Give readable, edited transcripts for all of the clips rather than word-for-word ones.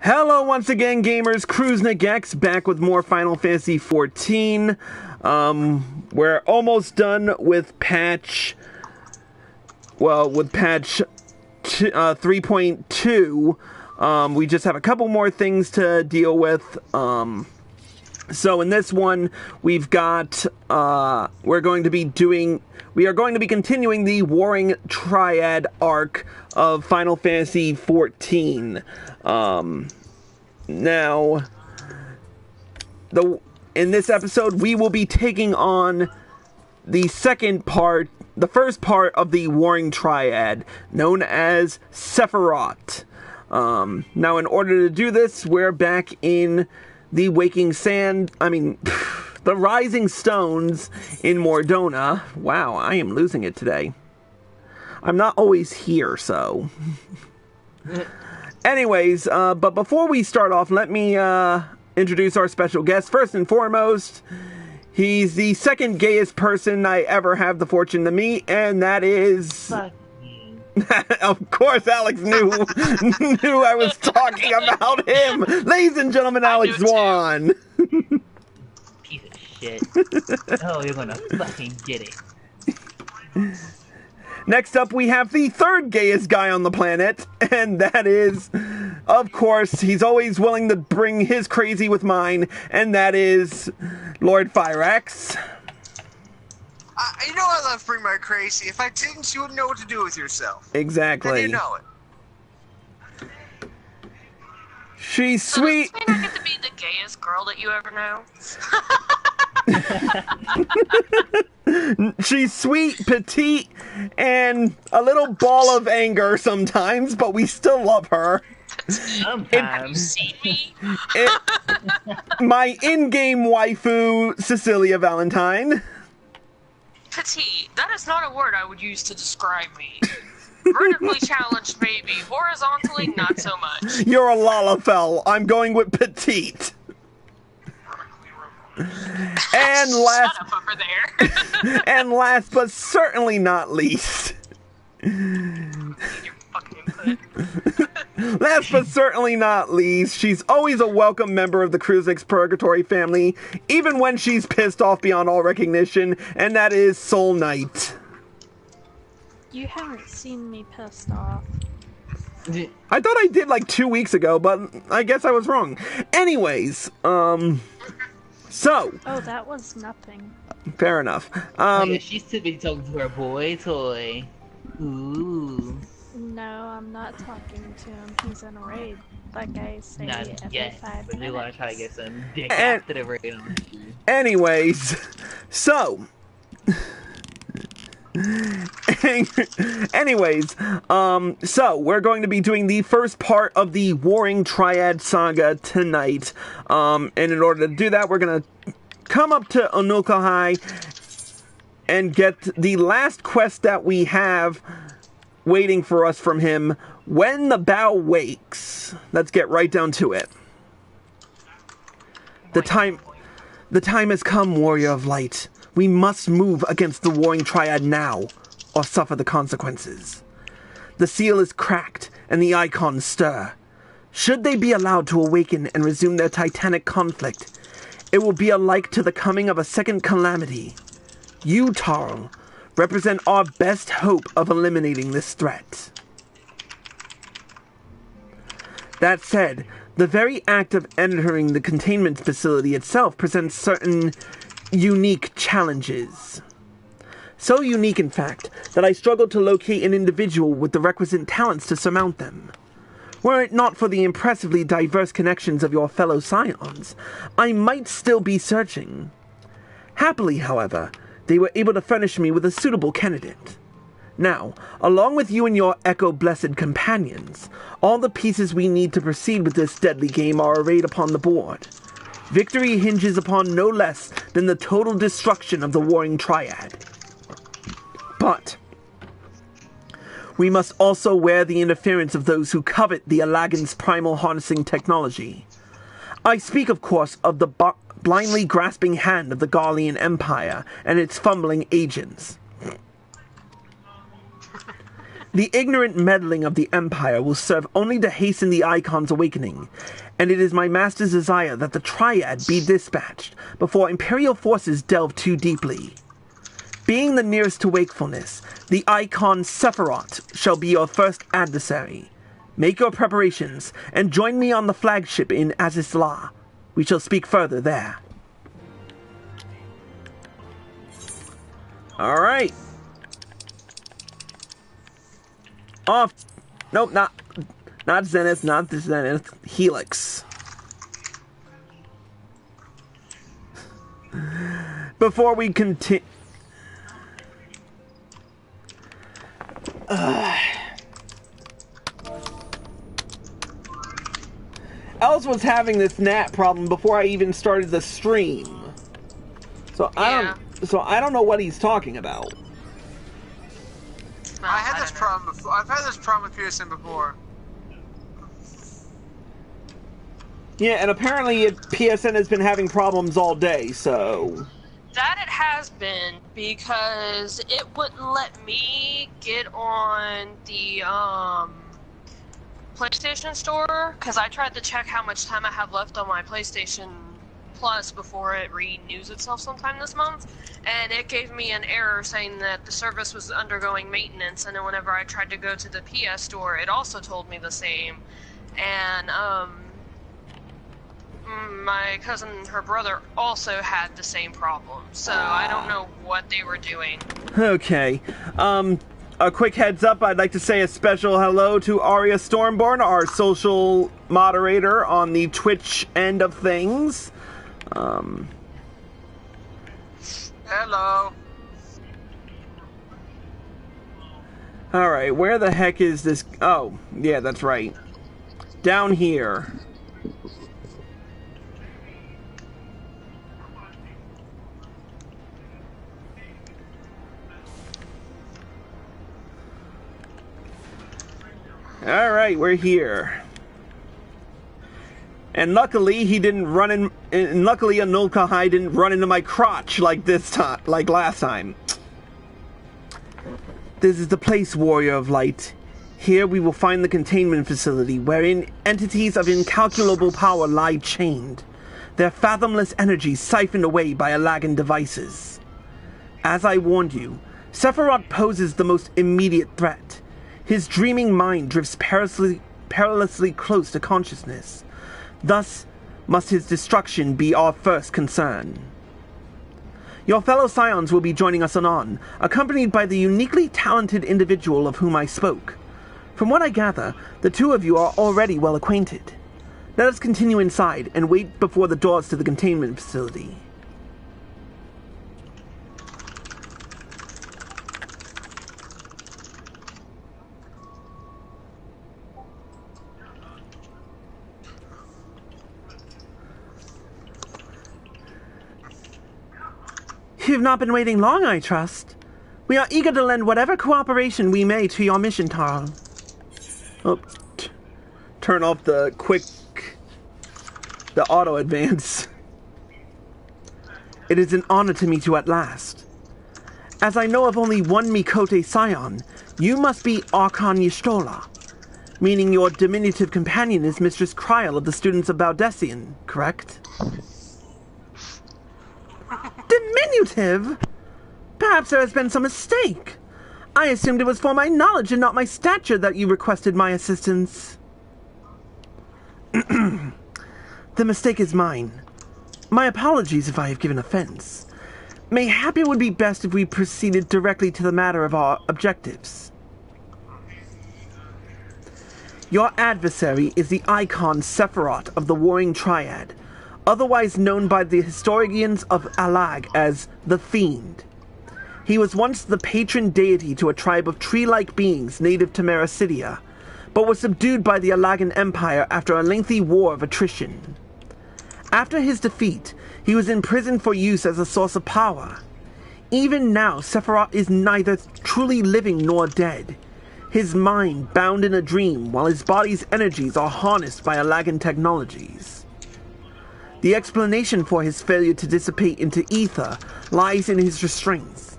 Hello once again, gamers. Crusnik X back with more Final Fantasy XIV. We're almost done with patch 3.2. We just have a couple more things to deal with. So in this one, we've got we are going to be continuing the Warring Triad arc of Final Fantasy XIV. Now, in this episode, we will be taking on the first part of the Warring Triad, known as Sephiroth. Now, in order to do this, we're back in the the Rising Stones in Mordona. Wow, I am losing it today. I'm not always here, so... Anyways, but before we start off, let me introduce our special guest. First and foremost, he's the second gayest person I ever have the fortune to meet, and that is... Of course, Alex knew I was talking about him. Ladies and gentlemen, Alex Swan. Piece of shit. Oh, you're gonna fucking get it. Next up, we have the third gayest guy on the planet, and that is, of course, he's always willing to bring his crazy with mine, and that is Lord Fyrax. You know I love bring my crazy. If I didn't, you wouldn't know what to do with yourself. Exactly. And you know it. She's sweet. Does this mean I get to be the gayest girl that you ever know? She's sweet, petite, and a little ball of anger sometimes, but we still love her. Sometimes. See me? My in-game waifu, Cecilia Valentine. Petite. That is not a word I would use to describe me. Vertically challenged, maybe. Horizontally, not so much. You're a Lalafell. I'm going with petite. And last, Shut up over there. and last but certainly not least. Your fucking input. Last but certainly not least, she's always a welcome member of the Crusnik Purgatory family, even when she's pissed off beyond all recognition, and that is Soul Knight. You haven't seen me pissed off. I thought I did like 2 weeks ago, but I guess I was wrong. Anyways, so... Oh, that was nothing. Fair enough. Yeah, she's too busy talking to her boy toy. Ooh. No, I'm not talking to him. He's in a raid. Like I say Not every yet, 5 but we want to try to get some dick And- after the raid on. Anyways, so... so we're going to be doing the first part of the Warring Triad saga tonight. And in order to do that, we're going to come up to Onuka and get the last quest that we have waiting for us from him, When the Bough Wakes. Let's get right down to it. The time has come, Warrior of Light. We must move against the Warring Triad now, or suffer the consequences. The seal is cracked, and the icons stir. Should they be allowed to awaken and resume their titanic conflict, it will be alike to the coming of a second calamity. You, Tarl, represent our best hope of eliminating this threat. That said, the very act of entering the containment facility itself presents certain unique challenges. So unique, in fact, that I struggled to locate an individual with the requisite talents to surmount them. Were it not for the impressively diverse connections of your fellow scions, I might still be searching. Happily, however, they were able to furnish me with a suitable candidate. Now, along with you and your Echo-blessed companions, all the pieces we need to proceed with this deadly game are arrayed upon the board. Victory hinges upon no less than the total destruction of the Warring Triad. But we must also wear the interference of those who covet the Allagan's primal harnessing technology. I speak, of course, of the blindly grasping hand of the Garlean Empire and its fumbling agents. The ignorant meddling of the Empire will serve only to hasten the Icon's awakening, and it is my master's desire that the Triad be dispatched before Imperial forces delve too deeply. Being the nearest to wakefulness, the Icon Sephiroth shall be your first adversary. Make your preparations, and join me on the flagship in Azizla. We shall speak further there. Alright. Off. Nope, not Zenith, not the Zenith. Helix. Before we continue... Els was having this gnat problem before I even started the stream. So I don't know what he's talking about. I had this problem before. I've had this problem with Pearson before. Yeah, and apparently PSN has been having problems all day, so... That it has been, because it wouldn't let me get on the, PlayStation Store, because I tried to check how much time I have left on my PlayStation Plus before it renews itself sometime this month, and it gave me an error saying that the service was undergoing maintenance, and then whenever I tried to go to the PS Store, it also told me the same, and, my cousin and her brother also had the same problem, so I don't know what they were doing. Okay, a quick heads up, I'd like to say a special hello to Aria Stormborn, our social moderator on the Twitch end of things. Hello. Alright, where the heck is this? Oh, yeah, that's right. Down here. Alright, we're here. And luckily he didn't run in, and luckily Anulkahai didn't run into my crotch like this time, like last time. This is the place, Warrior of Light. Here we will find the containment facility wherein entities of incalculable power lie chained, their fathomless energy siphoned away by Alagan devices. As I warned you, Sephiroth poses the most immediate threat. His dreaming mind drifts perilously close to consciousness. Thus must his destruction be our first concern. Your fellow Scions will be joining us anon, accompanied by the uniquely talented individual of whom I spoke. From what I gather, the two of you are already well acquainted. Let us continue inside and wait before the doors to the containment facility. You've not been waiting long, I trust. We are eager to lend whatever cooperation we may to your mission, Tarl. Oh, turn off the auto advance. It is an honor to meet you at last. As I know of only one Mikote Scion, you must be Archon Y'shtola, meaning your diminutive companion is Mistress Kryl of the Students of Baldessian, correct? Diminutive? Perhaps there has been some mistake. I assumed it was for my knowledge and not my stature that you requested my assistance. The mistake is mine. My apologies if I have given offense. Mayhap it would be best if we proceeded directly to the matter of our objectives. Your adversary is the Icon Sephiroth of the Warring Triad, otherwise known by the historians of Alag as the Fiend. He was once the patron deity to a tribe of tree-like beings native to Mericidia, but was subdued by the Alagan Empire after a lengthy war of attrition. After his defeat, he was imprisoned for use as a source of power. Even now, Sephiroth is neither truly living nor dead, his mind bound in a dream while his body's energies are harnessed by Alagan technologies. The explanation for his failure to dissipate into ether lies in his restraints.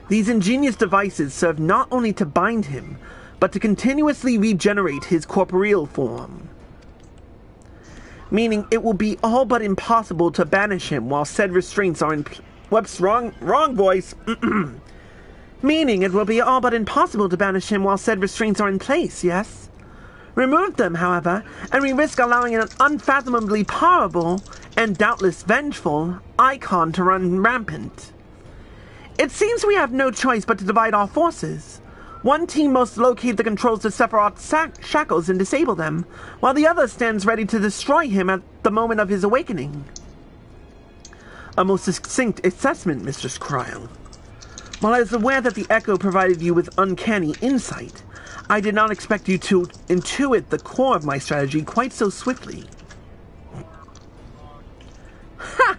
These ingenious devices serve not only to bind him, but to continuously regenerate his corporeal form. Meaning it will be all but impossible to banish him while said restraints are in... Whoops, wrong voice. Meaning it will be all but impossible to banish him while said restraints are in place, yes? Remove them, however, and we risk allowing an unfathomably powerful, and doubtless vengeful, icon to run rampant. It seems we have no choice but to divide our forces. One team must locate the controls to Sephiroth's shackles and disable them, while the other stands ready to destroy him at the moment of his awakening. A most succinct assessment, Mistress Cryle. While I was aware that the Echo provided you with uncanny insight, I did not expect you to intuit the core of my strategy quite so swiftly. Ha!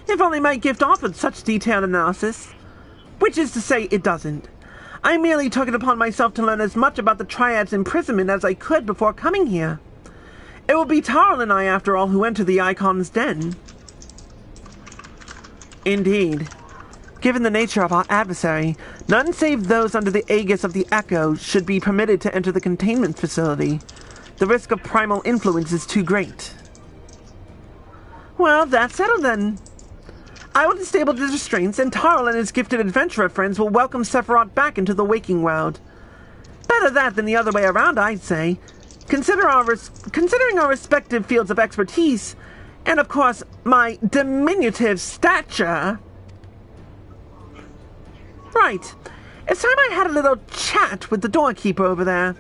If only my gift offered such detailed analysis. Which is to say, it doesn't. I merely took it upon myself to learn as much about the Triad's imprisonment as I could before coming here. It will be Tarl and I, after all, who enter the Icon's den. Indeed. Given the nature of our adversary, none save those under the aegis of the Echo should be permitted to enter the containment facility. The risk of primal influence is too great. Well, that's settled then. I will disable the restraints, and Tarl and his gifted adventurer friends will welcome Sephiroth back into the waking world. Better that than the other way around, I'd say. Considering our respective fields of expertise, and of course, my diminutive stature... Right. It's time I had a little chat with the doorkeeper over there.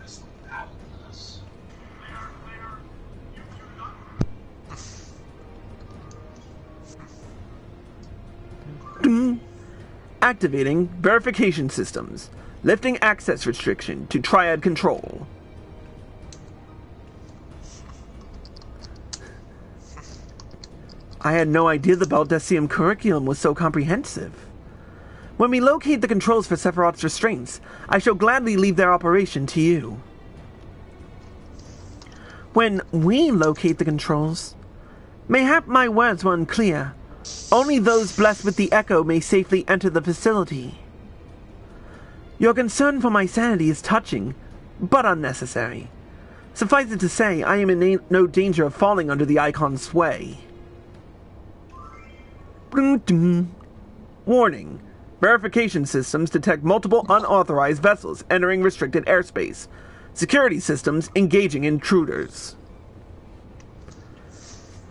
Activating verification systems. Lifting access restriction to Triad control. I had no idea the Baldecium curriculum was so comprehensive. When we locate the controls for Sephiroth's restraints, I shall gladly leave their operation to you. When we locate the controls, mayhap my words were unclear. Only those blessed with the Echo may safely enter the facility. Your concern for my sanity is touching, but unnecessary. Suffice it to say, I am in no danger of falling under the Icon's sway. Warning. Verification systems detect multiple unauthorized vessels entering restricted airspace. Security systems engaging intruders.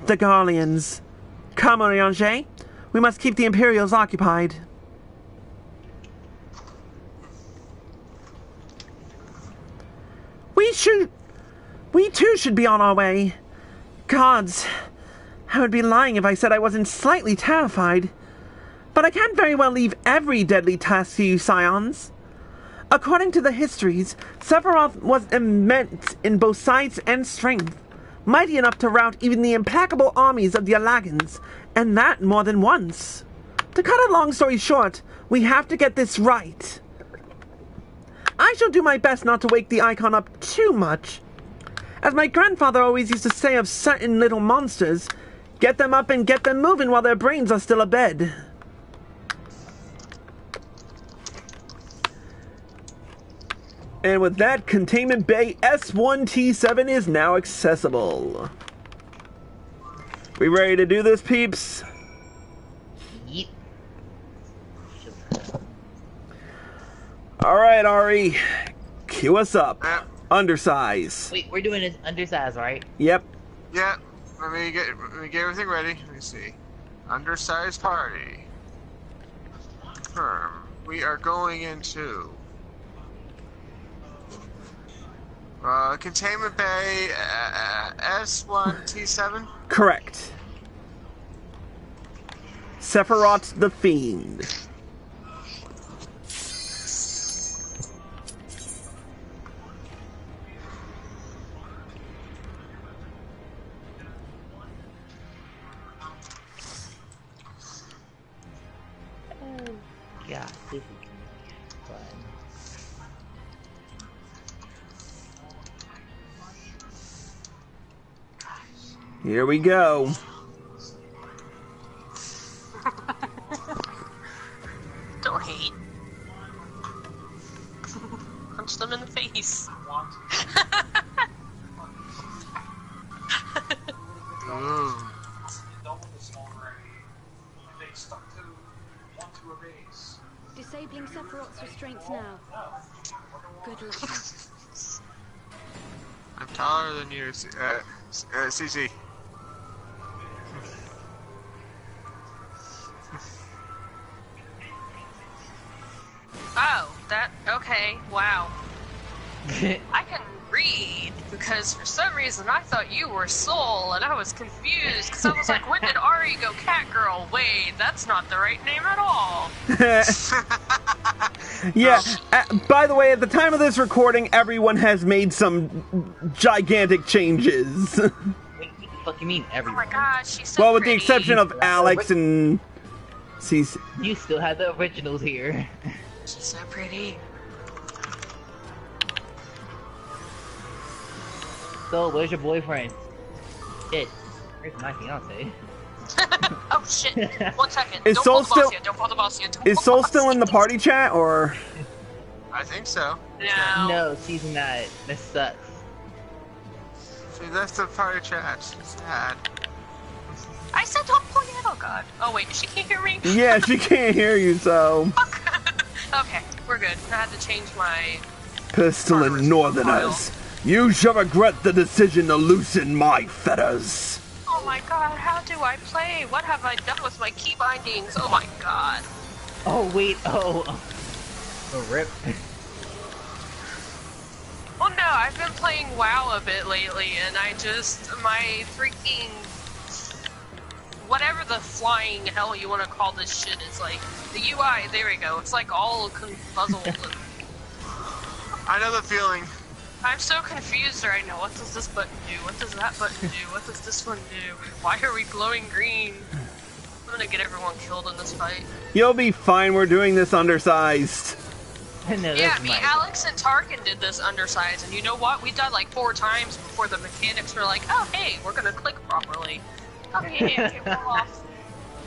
The Garleans. Come, Oriange. We must keep the Imperials occupied. We too should be on our way. Gods, I would be lying if I said I wasn't slightly terrified. But I can't very well leave every deadly task to you, Scions. According to the histories, Sephiroth was immense in both size and strength, mighty enough to rout even the implacable armies of the Alagans, and that more than once. To cut a long story short, we have to get this right. I shall do my best not to wake the Icon up too much. As my grandfather always used to say of certain little monsters, get them up and get them moving while their brains are still abed. And with that, Containment Bay S1T7 is now accessible. We ready to do this, peeps? Yep. Alright, Ari. Cue us up. Undersize. Wait, we're doing it undersized, right? Yep. Yeah. Let me get everything ready. Let me see. Undersized party. Confirm. We are going into... Containment Bay S1T7? Correct. Sephiroth the Fiend. Yeah, this is fun. Here we go. Don't hate. Punch them in the face. disabling Sephiroth's restraints now. Good luck. I'm taller than you, CC. Oh, okay, wow. I can read, because for some reason I thought you were Soul, and I was confused, because I was like, when did Ari go Catgirl? Wait, that's not the right name at all. Yeah, by the way, at the time of this recording, everyone has made some gigantic changes. What the fuck you mean, Oh everyone? my gosh, she's so Well, with the pretty. exception of Alex and Cece. You still have the originals here. She's so pretty. So, where's your boyfriend? Shit. Where's my fiance? Oh shit, 1 second. Is Don't Soul pull the boss still- yet, don't pull the boss yet. Don't Is pull Soul the boss still in the yet. party chat, or? I think so. No. No, she's not. That sucks. She left the party chat. She's sad. I said don't pull yet, oh god. Oh wait, she can't hear me? Yeah, she can't hear you, so. Okay, we're good. I had to change my... Pestilent Northerners, you shall regret the decision to loosen my fetters. Oh my god, how do I play? What have I done with my key bindings? Oh my god. Oh, wait, oh. Rip. Well no, I've been playing WoW a bit lately, and my freaking... whatever the flying hell you want to call this shit is like, the UI, there we go, it's like all confuzzled and... I know the feeling. I'm so confused right now. What does this button do? What does that button do? What does this one do? Why are we glowing green? I'm gonna get everyone killed in this fight. You'll be fine, we're doing this undersized. No, Yeah, that's me, my... Alex, and Tarkin did this undersize, and you know what? We died like 4 times before the mechanics were like, oh hey, we're gonna click properly. Oh yeah, okay, we're off.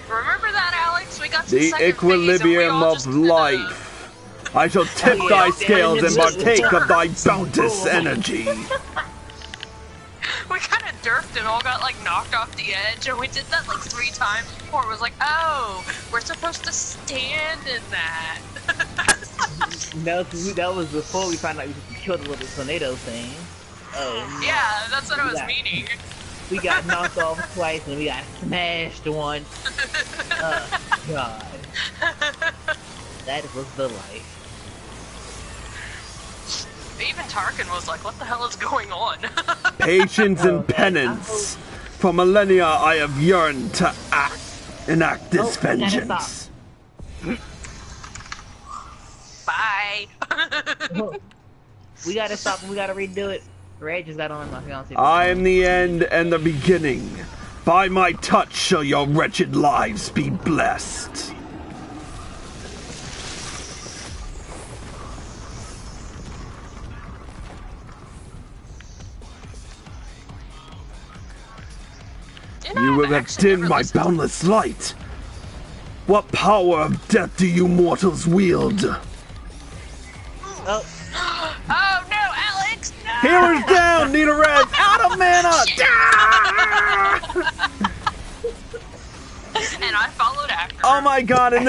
Remember that, Alex? We got to The second equilibrium of life. I shall tip Oh, thy yeah. scales and partake of thy bounteous energy. We kind of derped and all got like knocked off the edge, and we did that like 3 times before. It was like, oh, we're supposed to stand in that. No, that was before we found out we could kill the little tornado thing. Oh, Yeah, that's what I was Yeah. meaning. we got knocked off twice and we got smashed once. Oh, God. That was the life. Even Tarkin was like, what the hell is going on? Patience Oh, man, and penance. For millennia I have yearned to enact this Oh, I gotta vengeance. Bye. We gotta stop and we gotta redo it. Ray just got on my fiance. I am the end and the beginning. By my touch shall your wretched lives be blessed. You will have dimmed my boundless light. What power of death do you mortals wield? Oh, Oh no, Alex! No! Healers down, need a res, out of mana! And I followed after. Oh my god, and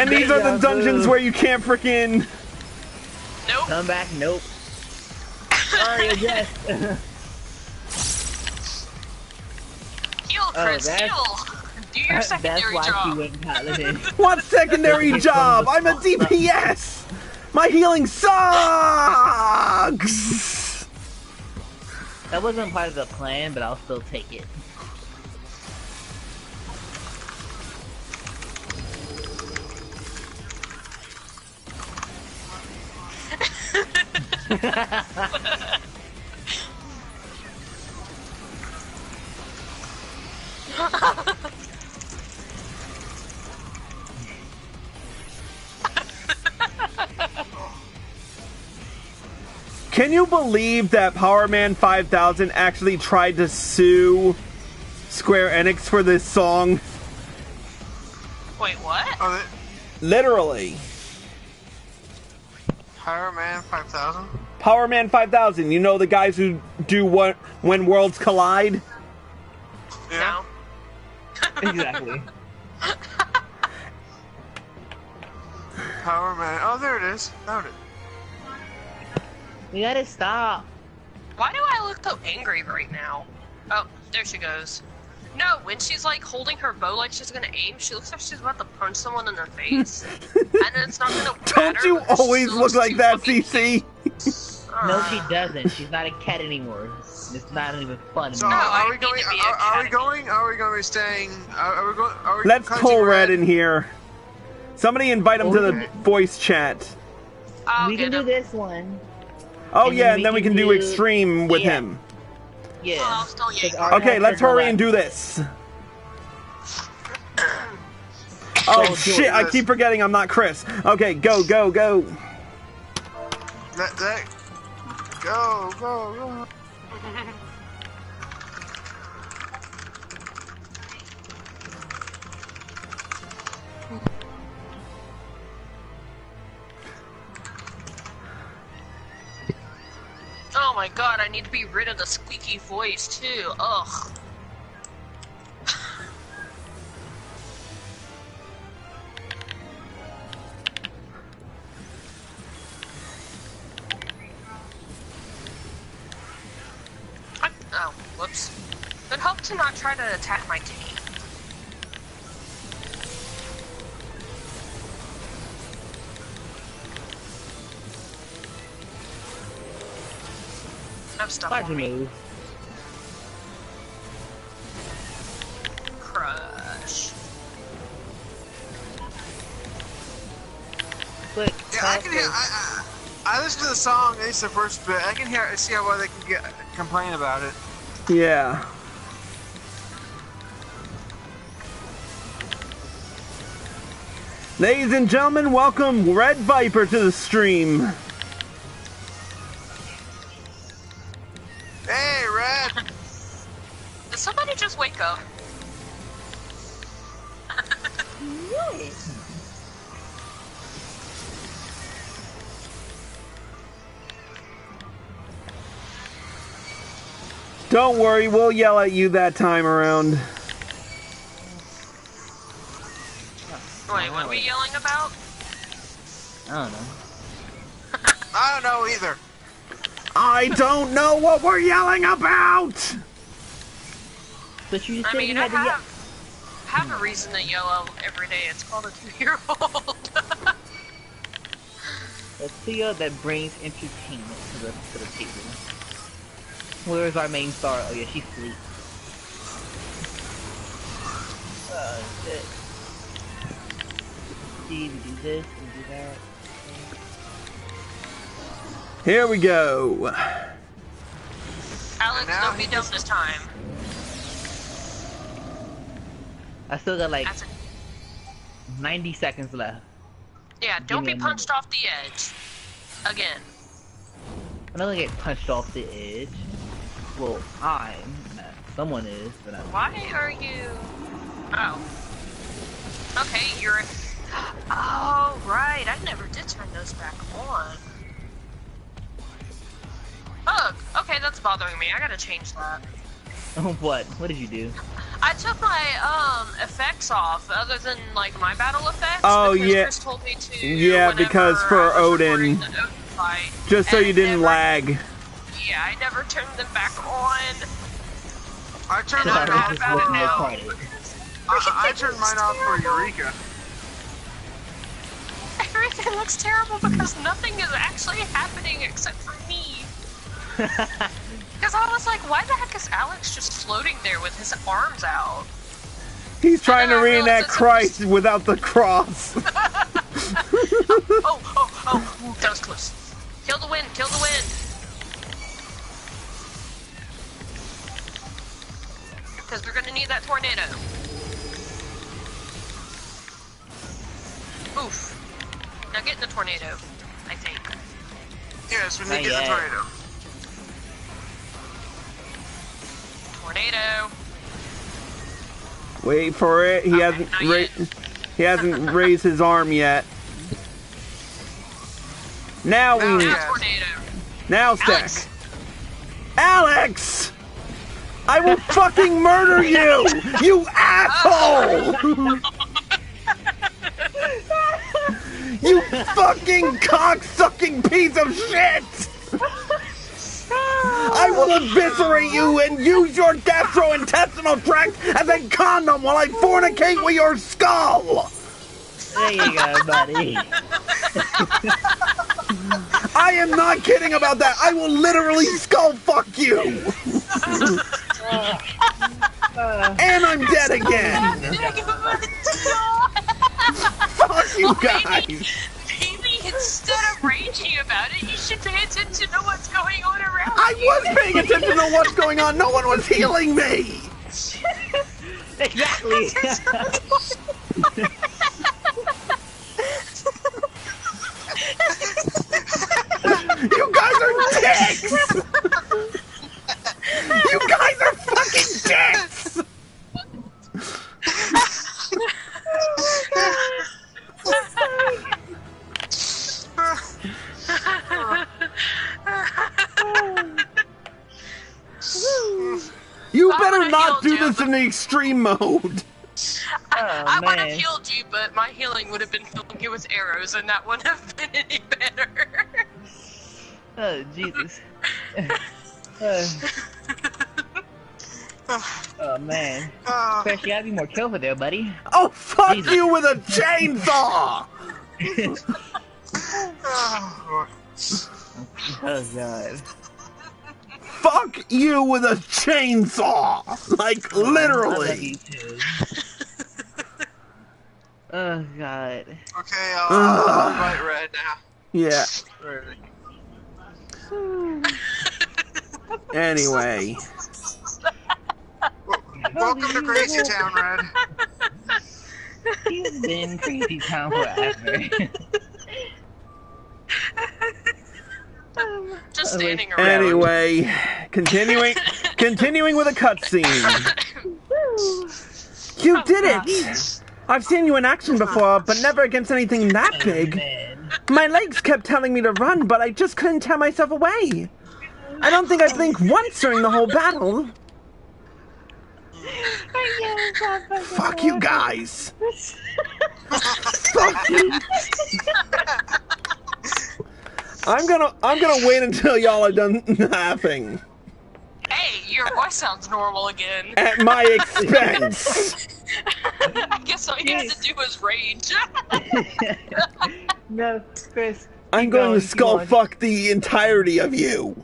these are the dungeons where you can't frickin'... Nope. come back, nope. Sorry, yes. Heal, Chris, that's- heal. Do your That's secondary why she job. went paladin. What secondary job? I'm a DPS! My healing sucks! That wasn't part of the plan, but I'll still take it. Can you believe that Power Man 5000 actually tried to sue Square Enix for this song? Wait, what? Oh, Literally. Power Man 5000? Power Man 5000, you know the guys who do what when worlds collide? Yeah. No. Exactly. Power man. Oh, there it is. Found it. We gotta stop. Why do I look so angry right now? Oh, there she goes. No, when she's like holding her bow like she's gonna aim, she looks like she's about to punch someone in the face. And it's not gonna Don't matter you because always she look looks like too that, fucking CC? No, she doesn't. She's not a cat anymore. It's not even fun So anymore. No, I are we need going? to be Are we academy. going? Are we going to be staying? Are we going? Are we Let's cutting pull Red in here. Somebody invite him to the Okay. voice chat. I'll We get can do him. this one. Oh And yeah, then and we then we can can do do- extreme with yeah. him. Yeah. Well, I'll still yank. 'Cause our Okay, heads let's are hurry left. and do this. Oh So, shit, I this. keep forgetting I'm not Chris. Okay, go, go, go. That. Go, go, go. Oh my god, I need to be rid of the squeaky voice too. Ugh. Oh, whoops. But hope to not try to attack my team. Have stuff Watch on me me. move. Crush. Quick. Yeah, I can hear. faster. I listened to the song. It's the first bit. I can hear. See how they can complain about it. Yeah. Ladies and gentlemen, welcome Red Viper to the stream. Hey, Red. Did somebody just wake up? Don't worry, we'll yell at you that time around. Wait, what are we yelling about? I don't know. I don't know either. I don't know what we're yelling about! But you just I said mean, you I had to yell. have a reason to yell out every day. It's called a 2-year-old. A trio that brings entertainment to the table. Where is our main star? Oh yeah, she's asleep. Shit. See, we do this, we do that. Here we go. Alex, Now don't be dumb this time. I still got like That's 90 seconds left. Yeah, don't me be a punched off the edge. Again. I'm not gonna get punched off the edge. Well, someone is, but I'm. Why are you... Oh. Okay, you're... Oh, right, I never did turn those back on. Ugh, okay, that's bothering me. I gotta change that. What? What did you do? I took my, effects off, other than, like, my battle effects. Oh, because yeah. Chris told me to Yeah, because whenever for I was recording Odin. the Odin fight, Just so and you didn't never- lag. Yeah, I never turned them back on. I turned And mine I'm off mad about it for. now. I turned mine off for Eureka. Everything looks terrible because nothing is actually happening except for me. Because I was like, why the heck is Alex just floating there with his arms out? He's trying to I realized reenact it's a- Christ without the cross. Oh, that was close. Kill the wind, kill the wind. Because we're gonna need that tornado. Oof. Now get in the tornado, I think. Yes, we Not need to get the yet. tornado. Tornado. Wait for it. He Okay, hasn't not yet. he hasn't raised his arm yet. Now Now we he Now has. tornado. now stack. Alex! Alex! I will fucking murder you! You asshole! You fucking cock-sucking piece of shit! I will eviscerate you and use your gastrointestinal tract as a condom while I fornicate with your skull! There you go, buddy. I am not kidding about that. I will literally skull fuck you. And I'm dead again. Fuck you guys. Maybe instead of raging about it, you should pay attention to what's going on around I you. was paying attention to what's going on. No one was healing me. Exactly. You guys are dicks. You guys are fucking dicks. You better not do this in the extreme mode. I would have man. healed you, but my healing would have been filling you with arrows, and that wouldn't have been any better. Oh, Jesus. Oh, man. Chris, you gotta be more careful there, buddy. Oh, fuck Jesus. you with a chainsaw! Oh, God. Fuck you with a chainsaw! Like, I love literally. you, too. Oh, God. Okay, I'll invite Red now. Yeah. Alright. Anyway. Welcome to Crazy Town, Red. He's been Crazy Town forever. Just standing around. Anyway, continuing with a cutscene. You did it! I've seen you in action before, but never against anything that big. Man. My legs kept telling me to run, but I just couldn't tear myself away. I don't think I blinked once during the whole battle. Fuck you guys. Fuck you. I'm gonna wait until y'all are done laughing. Hey, your voice sounds normal again. At my expense. I guess all you had to do was rage. No, Chris. I'm going to skull fuck the entirety of you.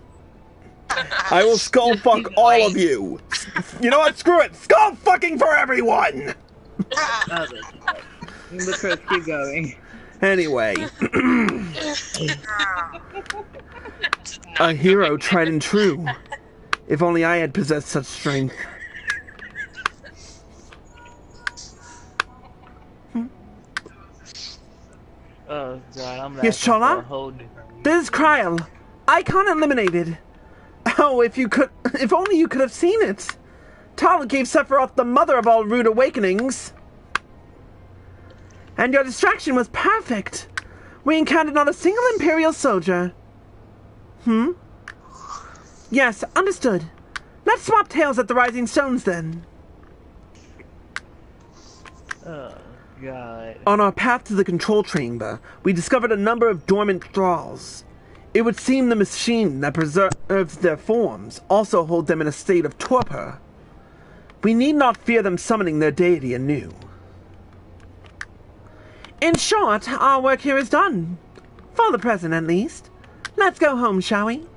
I will skull fuck all of you. You know what? Screw it. Skull fucking for everyone. Oh, but Chris, keep going. Anyway. A hero tried and true. If only I had possessed such strength. Oh God, I'm Yes, Chola? This is Kryl. Icon eliminated. Oh, if only you could have seen it. Tala gave Sephiroth the mother of all rude awakenings. And your distraction was perfect. We encountered not a single Imperial soldier. Yes, understood. Let's swap tails at the Rising Stones then. Oh God. On our path to the control chamber, we discovered a number of dormant thralls. It would seem the machine that preserves their forms also hold them in a state of torpor. We need not fear them summoning their deity anew. In short, our work here is done. For the present, at least. Let's go home, shall we?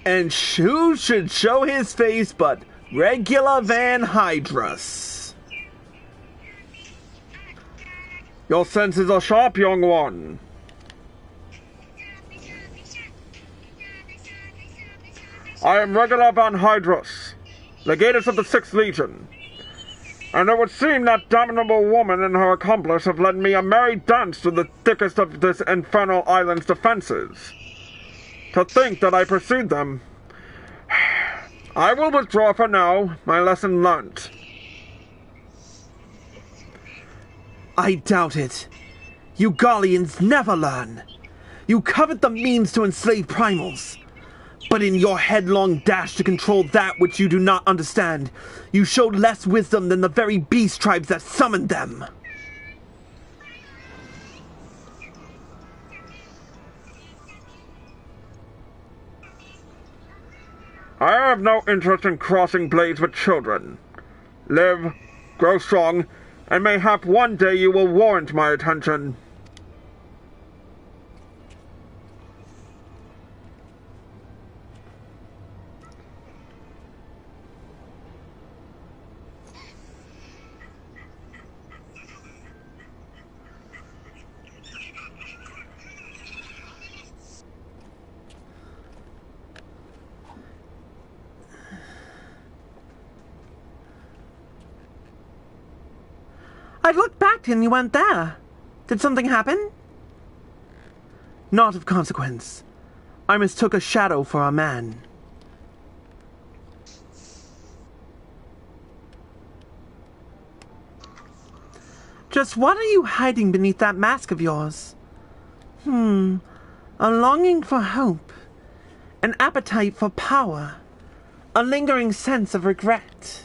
And who should show his face but regular Van Hydrus? Your senses are sharp, young one. I am regular Van Hydrus, legatus of the 6th Legion. And it would seem that damnable woman and her accomplice have led me a merry dance through the thickest of this infernal island's defenses. To think that I pursued them. I will withdraw for now, my lesson learnt. I doubt it. You Garleans never learn. You covet the means to enslave primals. But in your headlong dash to control that which you do not understand, you showed less wisdom than the very beast tribes that summoned them. I have no interest in crossing blades with children. Live, grow strong, and mayhap one day you will warrant my attention. I looked back and you weren't there. Did something happen? Not of consequence. I mistook a shadow for a man. Just what are you hiding beneath that mask of yours? A longing for hope. An appetite for power. A lingering sense of regret.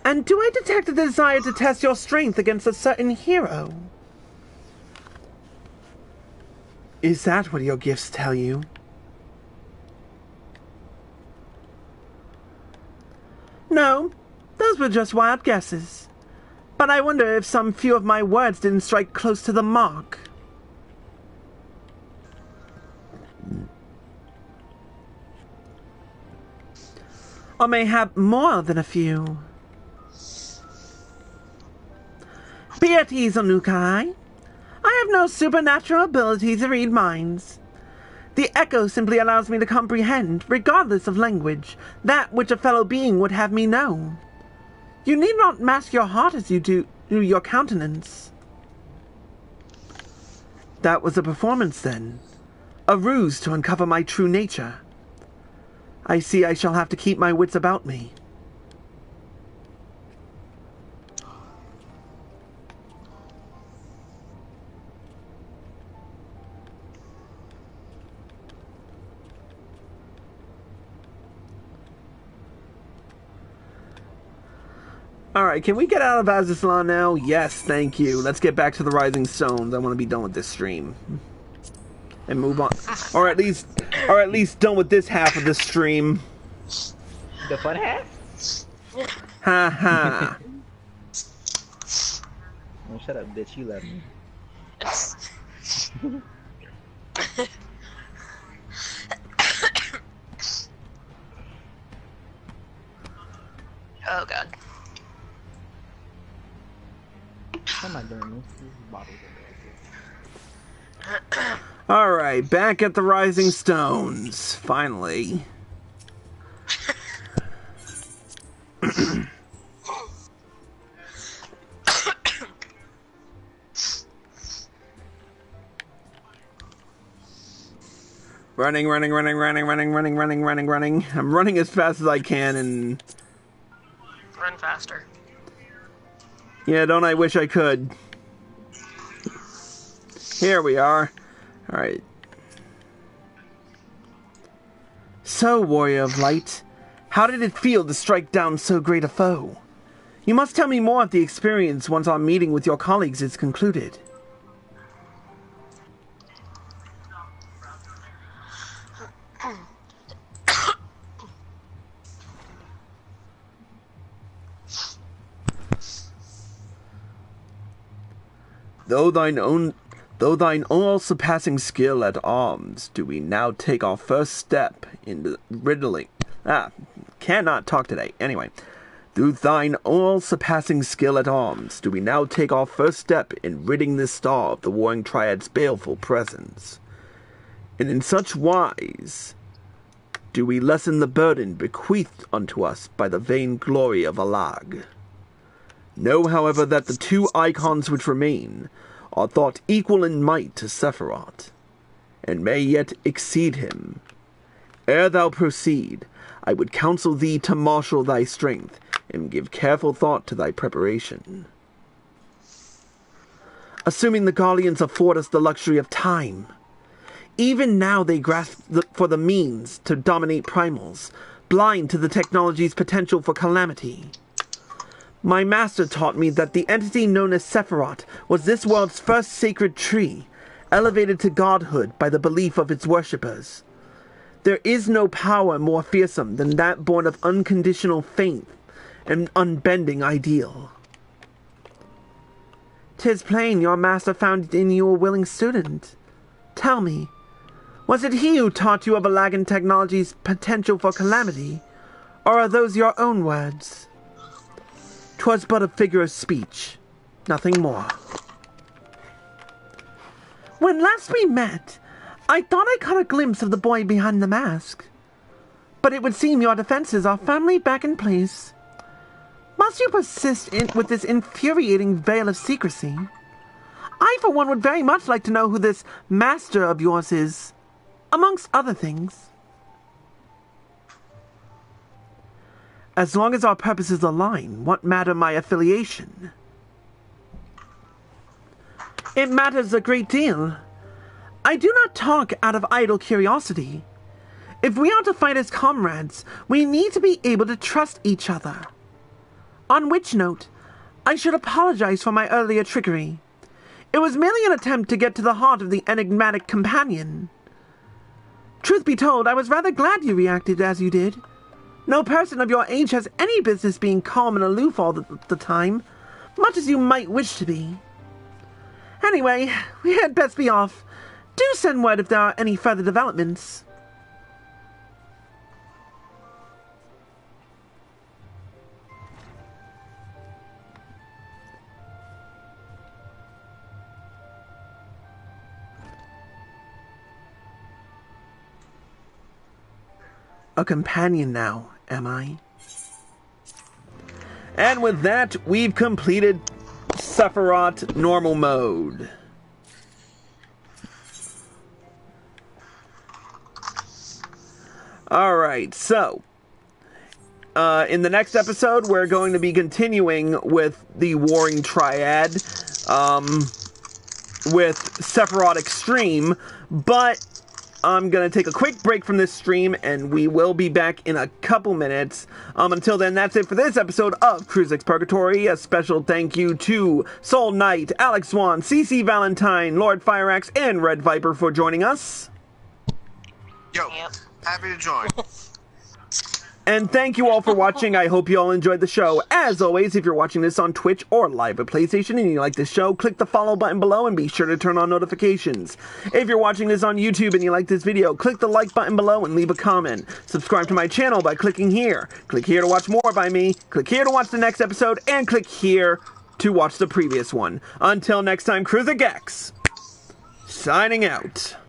And do I detect a desire to test your strength against a certain hero? Is that what your gifts tell you? No, those were just wild guesses. But I wonder if some few of my words didn't strike close to the mark. Or mayhap more than a few. Be at ease, Onukai. I have no supernatural ability to read minds. The echo simply allows me to comprehend, regardless of language, that which a fellow being would have me know. You need not mask your heart as you do your countenance. That was a performance, then. A ruse to uncover my true nature. I see I shall have to keep my wits about me. Alright, can we get out of Azazlan now? Yes, thank you. Let's get back to the Rising Stones. I want to be done with this stream. And move on. Or at least done with this half of the stream. The fun half? Ha ha. Oh, shut up, bitch. You love me. Oh, God. What am I doing? This bottles Alright, back at the Rising Stones. Finally. Running. I'm running as fast as I can and... Run faster. Yeah, don't I wish I could. Here we are. Alright. So, Warrior of Light, how did it feel to strike down so great a foe? You must tell me more of the experience once our meeting with your colleagues is concluded. Though thine all-surpassing skill at arms, do we now take our first step in riddling... cannot talk today. Anyway, through thine all-surpassing skill at arms, do we now take our first step in ridding this star of the Warring Triad's baleful presence. And in such wise, do we lessen the burden bequeathed unto us by the vain glory of Alag. Know, however, that the two icons which remain are thought equal in might to Sephiroth. and may yet exceed him. Ere thou proceed, I would counsel thee to marshal thy strength, and give careful thought to thy preparation. Assuming the Guardians afford us the luxury of time, even now they grasp for the means to dominate primals, blind to the technology's potential for calamity. My master taught me that the entity known as Sephiroth was this world's first sacred tree, elevated to godhood by the belief of its worshippers. There is no power more fearsome than that born of unconditional faith and unbending ideal. 'Tis plain your master found in you a willing student. Tell me, was it he who taught you of Alagan technology's potential for calamity, or are those your own words? 'Twas but a figure of speech, nothing more. When last we met, I thought I caught a glimpse of the boy behind the mask. But it would seem your defenses are firmly back in place. Must you persist with this infuriating veil of secrecy? I, for one, would very much like to know who this master of yours is, amongst other things. As long as our purposes align, what matter my affiliation? It matters a great deal. I do not talk out of idle curiosity. If we are to fight as comrades, we need to be able to trust each other. On which note, I should apologize for my earlier trickery. It was merely an attempt to get to the heart of the enigmatic companion. Truth be told, I was rather glad you reacted as you did. No person of your age has any business being calm and aloof all the time, much as you might wish to be. Anyway, we had best be off. Do send word if there are any further developments. A companion now, am I? And with that, we've completed Sephiroth normal mode. Alright, so in the next episode, we're going to be continuing with the Warring Triad with Sephiroth Extreme, but I'm going to take a quick break from this stream, and we will be back in a couple minutes. Until then, that's it for this episode of Crusnik's Purgatory. A special thank you to Soul Knight, Alex Swan, CC Valentine, Lord Fireaxe, and Red Viper for joining us. Yo, happy to join. And thank you all for watching. I hope you all enjoyed the show. As always, if you're watching this on Twitch or live at PlayStation and you like this show, click the follow button below and be sure to turn on notifications. If you're watching this on YouTube and you like this video, click the like button below and leave a comment. Subscribe to my channel by clicking here. Click here to watch more by me. Click here to watch the next episode, and click here to watch the previous one. Until next time, Crusnik X, signing out.